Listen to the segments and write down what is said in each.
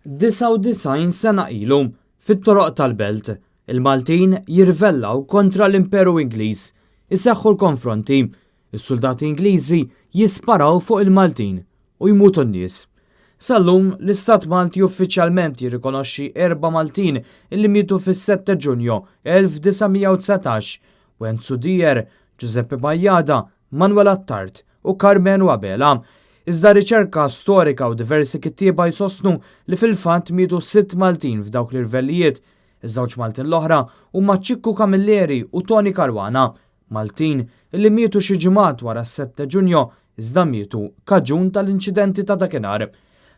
99 sena ilu, fit-toroq tal-Belt, il-Maltin jirvellaw kontra l-Imperu Ingliż, isseħħu l-konfronti, is-soldati Ingliżi jisparaw fuq il-Maltin u jmutu n-nies. Sal-lum l-Istat Malti uffiċjalment jirrikonoxxi 4 Maltin illi mietu fis-7 Ġunju 1919 Wenzu Dier, Giuseppe Bajjada, Manuel Attart u Carmen Wabela. Iżda riċerka storika u diversi kittieba jsostnu li fil-fatt mietu 6 Maltin f'dawk l-irvellijiet. Iż-żewġ Maltin l-oħra huma Ċikku Camilleri u Toni Caruana, Maltin illi mietu xi ġimgħat wara s-7 Ġunju iżda mietu kaġun tal-inċidenti ta' dakinhar.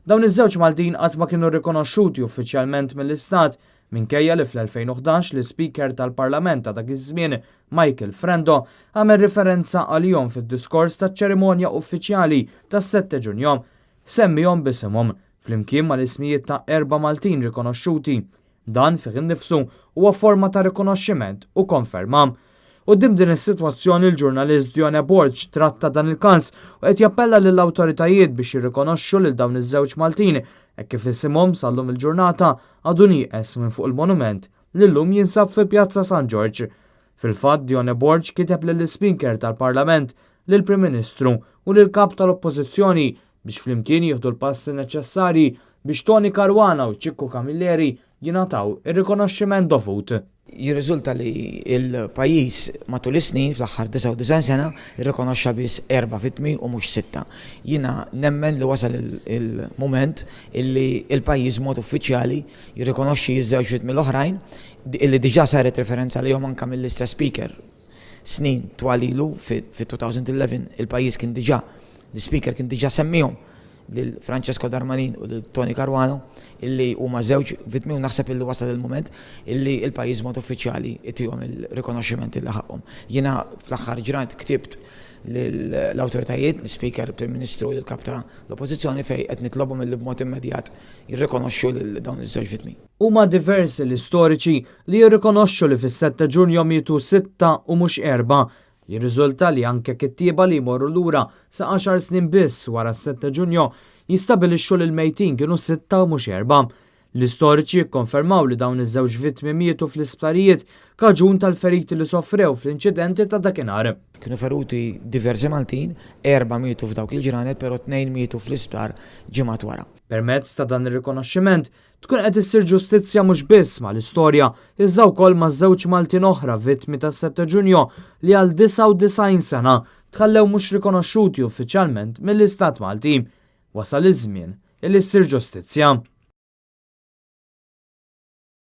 Dawn iż-żewġ Maltin qatt ma kienu rikonoxxuti uffiċjalment mill-Istat minkejja li fl-2011 l-Speaker tal-Parlament ta' dak iż-żmien Michael Frendo għamel referenza għalihom fid-diskors taċ-ċerimonja uffiċjali tas-7 Ġunju. Semmihom b'isimhom flimkien mal-ismijiet ta' 4 Maltin rikonoxxuti. Dan fih innifsu huwa forma ta' rikonoxximent u konferma. Quddiem din is-sitwazzjoni l-ġurnalist Dione Borg tratta dan il-każ u qed jappella lill-awtoritajiet biex jirrikonoxxu lil dawn iż-żewġ Maltin hekk kif isimhom sal-lum il-ġurnata għadu nieqes minn fuq il-monument li llum jinsab fi Pjazza San George. Fil-fatt Dione Borg kiteb lill-Speaker tal-Parlament, lill-Prim Ministru u lill-Kap tal-Oppożizzjoni biex flimkien jieħdu l-passi neċessarji biex Toni Caruana u Ċikku Camilleri jingħataw ir-rikonoxximent dovut. Jirriżulta li il-pajjiż matul is-snin fl-aħħar 99 sena irrikonoxxa biss 4 vittmi u mhux 6. Jiena nemmen li wasal il-mument illi il-pajjiż mod uffiċjali jirrikonoxxi ż-żewġ vittmi l-oħrajn illi diġà saret referenza lihom anke mill-istess speaker. Snin twal ilu fi-2011 il-pajjiż kien diġà l-speaker kien diġà semmihom lil Francesco Darmanin u lil Toni Caruana illi huma żewġ vittmi u naħseb illi wasal il-mument illi il-pajjiż mod uffiċjali itihom il-rikonoxximent li ħaqhom. Jiena fl-aħħar ġranet ktibt l-awtoritajiet, l-Speaker, Prim Ministru u l-Kap tal-Oppożizzjoni fejn qed nitlobhom illi b'mod immedjat jirrikonoxxu lil dawn iż-żewġ vittmi. Huma diversi l-istoriċi li jirrikonoxxu li fis-7 Ġunju mietu 6 u mhux 4. Jirriżulta li anke kittieba li jmorru lura sa 10 snin biss wara s-7 Ġunju jistabilixxu li l-mejtin kienu 6 u mhux 4. L-istoriċi jikkonfermaw li dawn iż-żewġ vittmi mietu fl-isptarijiet kaġun tal-feriti li soffrew fl-inċidenti ta' dakinhar. Kienu feruti diversi Maltin, 4 mietu f'dawk il-ġranet, però 2 mietu fl-isptar ġimgħat wara. Permezz ta' dan ir-rikonoxximent tkun qed issir ġustizzja mhux biss mal-istorja iżda wkoll maż-żewġ Maltin oħra vittmi tas-7 Ġunju li għal 99 sena tħallew mhux rikonoxxuti uffiċjalment mill-Istat Malti. Wasal iż-żmien illi ssir ġustizzja.